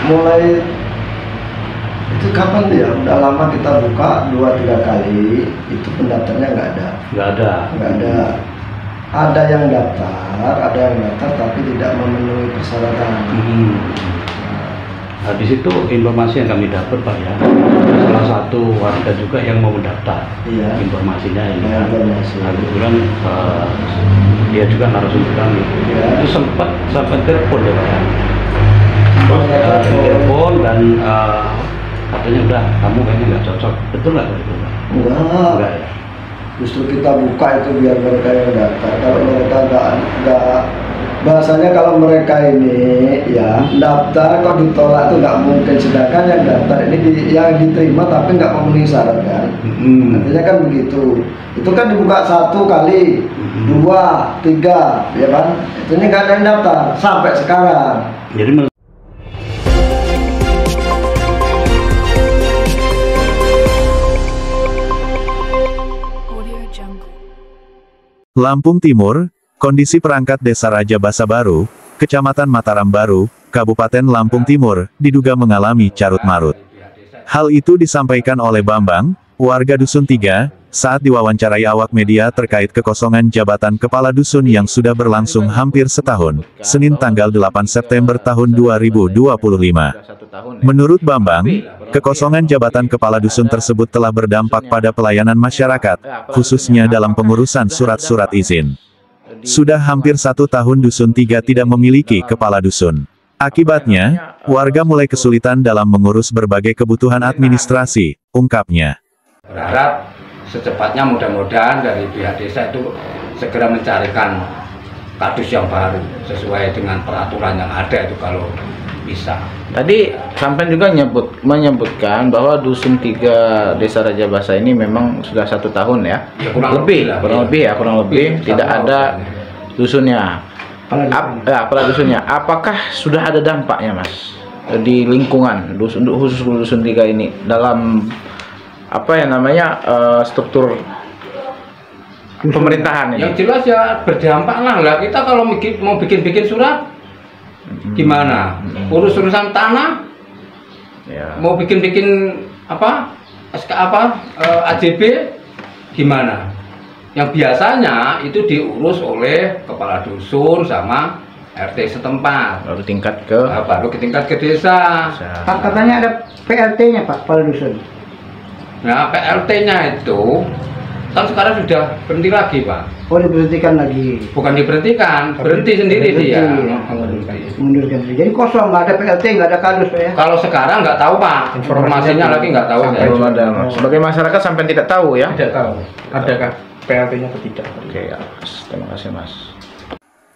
mulai itu kapan ya? Udah lama kita buka 2-3 kali, itu pendaftarnya nggak ada. Nggak ada. Ada yang daftar tapi tidak memenuhi persyaratan. Nah, di situ informasi yang kami dapat Pak ya, salah satu warga juga yang mau mendaftar. Iya. Informasinya ini. Nah, kebetulan dia juga narasumber kami. Iya. Itu sempat telepon ya Pak ya. Telepon dan katanya udah kamu kayaknya nggak cocok. Betul nggak itu Pak? Enggak ya. Justru kita buka itu biar mereka yang daftar. Kalau mereka nggak bahasanya kalau mereka ini ya daftar kok ditolak itu nggak mungkin, sedangkan yang daftar ini yang diterima tapi nggak memenuhi syarat kan. Artinya kan begitu. Itu kan dibuka 1 kali, 2, 3 ya kan, itu nggak ada yang daftar sampai sekarang. Jadi Lampung Timur, kondisi perangkat Desa Raja Basa Baru, Kecamatan Mataram Baru, Kabupaten Lampung Timur, diduga mengalami carut-marut. Hal itu disampaikan oleh Bambang, warga Dusun 3, saat diwawancarai awak media terkait kekosongan jabatan Kepala Dusun yang sudah berlangsung hampir setahun, Senin tanggal 8 September tahun 2025. Menurut Bambang, kekosongan jabatan Kepala Dusun tersebut telah berdampak pada pelayanan masyarakat, khususnya dalam pengurusan surat-surat izin. Sudah hampir 1 tahun Dusun 3 tidak memiliki Kepala Dusun. Akibatnya, warga mulai kesulitan dalam mengurus berbagai kebutuhan administrasi, ungkapnya. Berharap secepatnya mudah-mudahan dari pihak desa itu segera mencarikan kadus yang baru sesuai dengan peraturan yang ada itu kalau bisa. Tadi sampai juga menyebutkan bahwa Dusun 3 Desa Raja Basa ini memang sudah 1 tahun ya, kurang lebih tidak ada dusunnya. Kepala dusunnya. Apakah sudah ada dampaknya Mas di lingkungan khusus Dusun 3 ini dalam struktur pemerintahan ini? Yang jelas ya berdampak lah. Kita kalau mau bikin surat gimana? Urus-urusan tanah, mau bikin AJB gimana? Yang biasanya itu diurus oleh kepala dusun sama RT setempat. Baru tingkat ke desa. Pak, katanya ada PLT-nya Pak, kepala dusun. Nah, PLT-nya itu kan sekarang sudah berhenti lagi Pak. Oh, diberhentikan lagi? Bukan diberhentikan, berhenti sendiri dia. Mundurkan diri. Jadi kosong, nggak ada PLT, nggak ada kadus Pak ya? Kalau sekarang nggak tahu Pak, informasinya lagi nggak tahu. Belum ada. Sebagai masyarakat sampai tidak tahu ya? Tidak tahu. Adakah PLT-nya atau tidak? Oke ya, terima kasih Mas.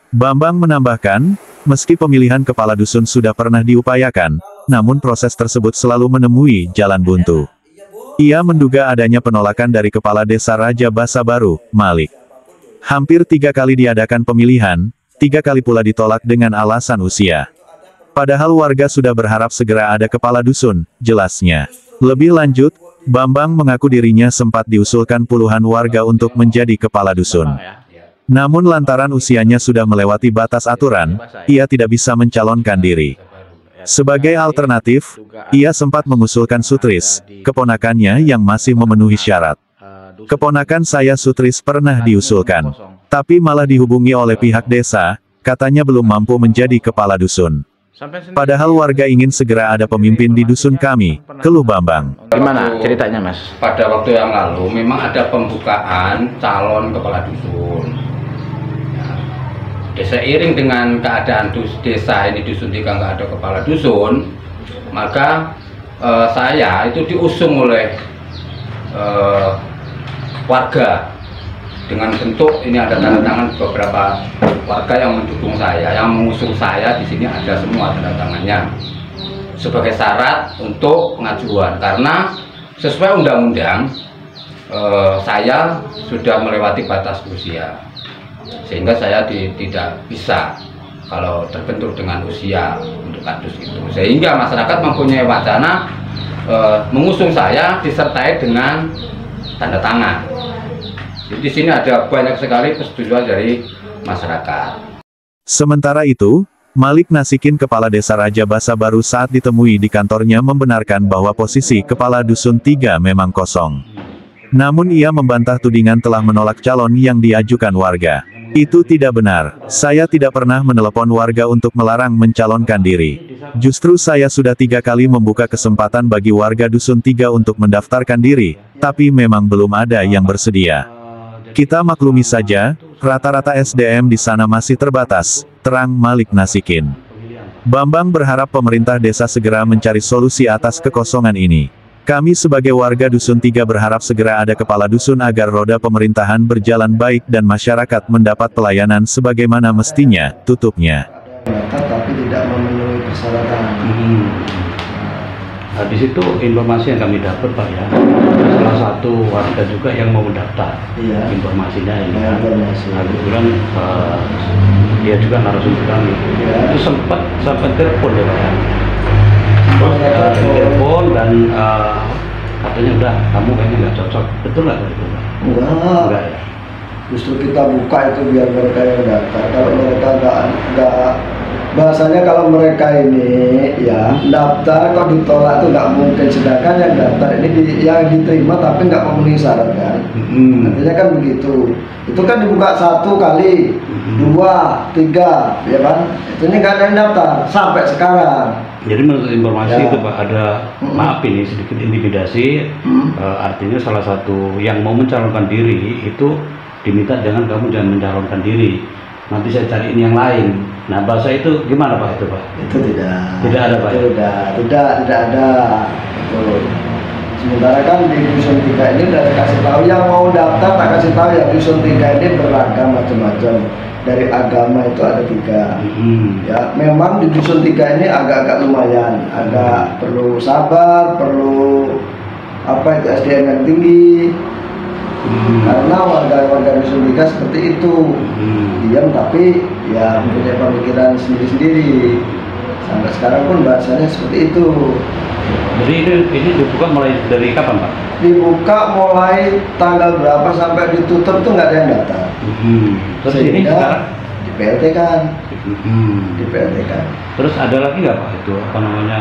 Bambang menambahkan, meski pemilihan kepala dusun sudah pernah diupayakan, namun proses tersebut selalu menemui jalan buntu. Ia menduga adanya penolakan dari Kepala Desa Raja Basa Baru, Malik. Hampir 3 kali diadakan pemilihan, 3 kali pula ditolak dengan alasan usia. Padahal warga sudah berharap segera ada kepala dusun, jelasnya. Lebih lanjut, Bambang mengaku dirinya sempat diusulkan puluhan warga untuk menjadi kepala dusun. Namun lantaran usianya sudah melewati batas aturan, ia tidak bisa mencalonkan diri. Sebagai alternatif, ia sempat mengusulkan Sutris, keponakannya yang masih memenuhi syarat. Keponakan saya Sutris pernah diusulkan, tapi malah dihubungi oleh pihak desa, katanya belum mampu menjadi kepala dusun. Padahal warga ingin segera ada pemimpin di dusun kami, keluh Bambang. Gimana ceritanya Mas? Pada waktu yang lalu memang ada pembukaan calon kepala dusun. Seiring dengan keadaan desa ini dusun 3 nggak ada kepala dusun, maka saya itu diusung oleh warga dengan bentuk ini ada tanda tangan beberapa warga yang mendukung saya, yang mengusung saya di sini ada semua tanda tangannya sebagai syarat untuk pengajuan karena sesuai undang-undang saya sudah melewati batas usia. Sehingga saya tidak bisa kalau terbentur dengan usia untuk kadus itu, sehingga masyarakat mempunyai wacana mengusung saya disertai dengan tanda tangan. Jadi di sini ada banyak sekali persetujuan dari masyarakat. Sementara itu, Malik Nasikin, Kepala Desa Rajabasa, baru saat ditemui di kantornya membenarkan bahwa posisi Kepala Dusun 3 memang kosong. Namun ia membantah tudingan telah menolak calon yang diajukan warga. Itu tidak benar. Saya tidak pernah menelepon warga untuk melarang mencalonkan diri. Justru saya sudah 3 kali membuka kesempatan bagi warga Dusun 3 untuk mendaftarkan diri, tapi memang belum ada yang bersedia. Kita maklumi saja, rata-rata SDM di sana masih terbatas, terang Malik Nasikin. Bambang berharap pemerintah desa segera mencari solusi atas kekosongan ini. Kami sebagai warga Dusun 3 berharap segera ada kepala dusun agar roda pemerintahan berjalan baik dan masyarakat mendapat pelayanan sebagaimana mestinya, tutupnya. Tapi tidak memenuhi persyaratan. Nah, di situ informasi yang kami dapat Pak ya, salah satu warga juga yang mau mendaftar. Iya. Informasinya ini. Nah, informasi. Nah, kebetulan dia juga narasumber kami. Iya. Itu sempat telepon ya Pak ya. Telepon dan katanya udah kamu kayaknya nggak cocok. Betul nggak itu Pak? Enggak ya. Justru kita buka itu biar mereka yang daftar. Kalau mereka nggak bahasanya kalau mereka ini ya daftar kok ditolak itu nggak mungkin, sedangkan yang daftar ini yang diterima tapi nggak memenuhi syarat kan. Artinya kan begitu. Itu kan dibuka 1 kali, 2, 3, ya kan. Itu ini nggak ada yang daftar sampai sekarang. Jadi menurut informasi Ya. itu Pak ada maaf ini sedikit intimidasi, artinya salah satu yang mau mencalonkan diri itu diminta jangan mencalonkan diri, nanti saya cariin yang lain. Nah bahasa itu gimana Pak itu Pak? Itu tidak Ada Pak? Itu tidak ada. Betul. Sementara kan di Dusun 3 ini udah dikasih tahu yang mau daftar, tak kasih tahu ya Dusun 3 ini beragam macam-macam. Dari agama itu ada 3. Ya, memang di Dusun 3 ini agak-agak lumayan, agak perlu sabar, perlu apa itu SDM yang tinggi. Karena warga-warga Dusun 3 seperti itu, diam tapi ya punya pemikiran sendiri-sendiri. Sampai sekarang pun bahasanya seperti itu. Jadi ini dibuka mulai dari kapan Pak? Dibuka mulai tanggal berapa sampai ditutup tuh nggak ada yang daftar. Terus ini sekarang di PLT kan, di PLT kan. terus ada lagi nggak Pak itu apa namanya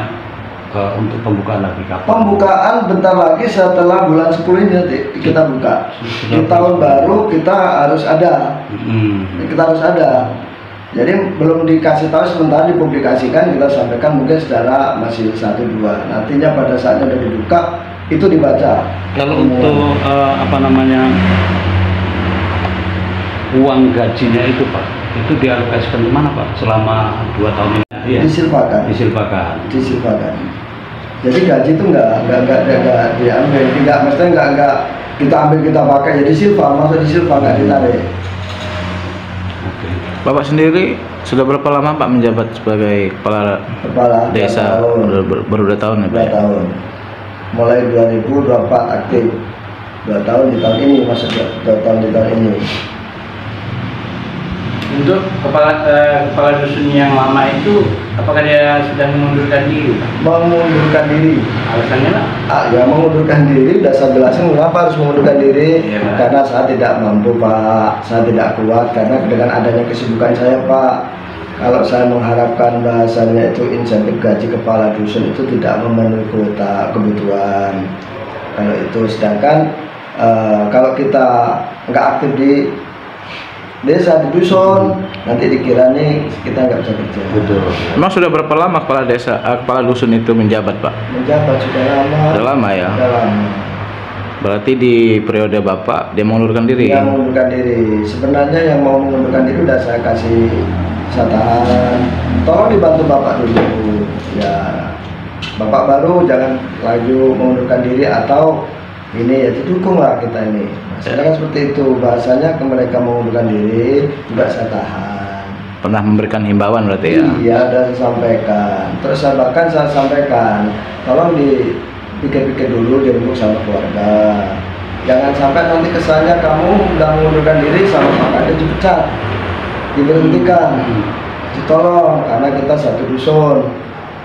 untuk pembukaan lagi kapan? Pembukaan bentar lagi setelah bulan 10 ini nanti kita buka. Di tahun baru kita harus ada. Kita harus ada. Jadi belum dikasih tahu, sementara dipublikasikan, kita sampaikan mungkin secara masih 1-2. Nantinya pada saatnya udah dibuka itu dibaca. Kalau untuk apa namanya uang gajinya itu Pak, itu dialokasikan kemana Pak selama 2 tahun ini? Iya. Disilpakan. Jadi gaji itu nggak diambil, mestinya nggak kita ambil kita pakai. Jadi silpa, masuk di silpa nggak ditarik. Bapak sendiri sudah berapa lama Pak menjabat sebagai kepala desa? Baru 2 tahun ya Pak? 2 tahun. Mulai 2024 aktif. 2 tahun di tahun ini, masuk 2 tahun di tahun ini. Untuk kepala dusun yang lama itu, apakah dia sudah mengundurkan diri? Mengundurkan diri. Alasannya lah? Ya mengundurkan diri, udah saya jelasin mengapa harus mengundurkan diri. Iya, Pak. Karena saya tidak mampu Pak, saya tidak kuat karena dengan adanya kesibukan saya Pak. Kalau saya mengharapkan bahasanya itu insentif gaji kepala dusun itu tidak memenuhi kuota kebutuhan. Kalau itu sedangkan kalau kita nggak aktif di desa, di dusun, nanti dikira nih kita nggak bisa kerja. Betul. Emang sudah berapa lama kepala desa, kepala dusun itu menjabat Pak? Menjabat sudah lama. Sudah lama ya? Sudah lama. Berarti di periode Bapak dia mengundurkan diri? Dia mengundurkan diri. Sebenarnya yang mau mengundurkan diri udah saya kasih tahan. Tolong dibantu Bapak dulu. Ya, Bapak baru jangan laju mengundurkan diri atau ini ya didukunglah kita ini. Maksudnya kan seperti itu, bahasanya ke mereka mengundurkan diri juga saya tahan. Pernah memberikan himbauan berarti ya? Iya, dan sampaikan. Terus saya bahkan saya sampaikan, tolong dipikir-pikir dulu, dirembuk sama keluarga. Jangan sampai nanti kesannya kamu udah mengundurkan diri sama Pak Kades dipecat, diberhentikan. Ditolong karena kita satu dusun.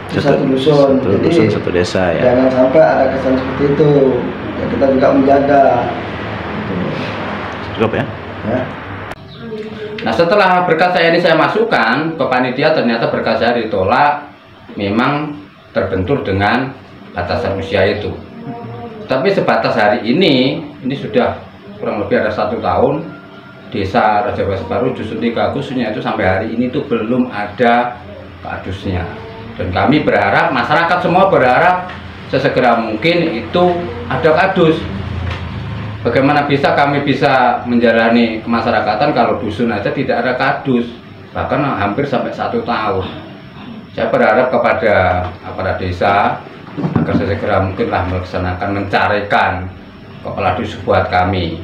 Satu dusun. Satu Jadi, dusun, satu desa ya. Jangan sampai ada kesan seperti itu. Ya, kita juga menjaga. Cukup ya? Ya. Nah setelah berkas saya ini saya masukkan ke panitia, ternyata berkas saya ditolak, memang terbentur dengan batasan usia itu. Tapi sebatas hari ini sudah kurang lebih ada 1 tahun, Desa Rajabasa Baru Dusun 3 khususnya itu sampai hari ini itu belum ada kadusnya. Dan kami berharap, masyarakat semua berharap sesegera mungkin itu ada kadus. Bagaimana bisa kami bisa menjalani kemasyarakatan kalau dusun aja tidak ada kadus, bahkan hampir sampai 1 tahun. Saya berharap kepada aparat desa agar sesegera mungkinlah melaksanakan, mencarikan kepala dusun buat kami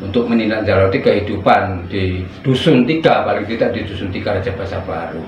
untuk menindaklanjuti kehidupan di dusun 3, paling tidak di dusun 3 Rajabasa Baru.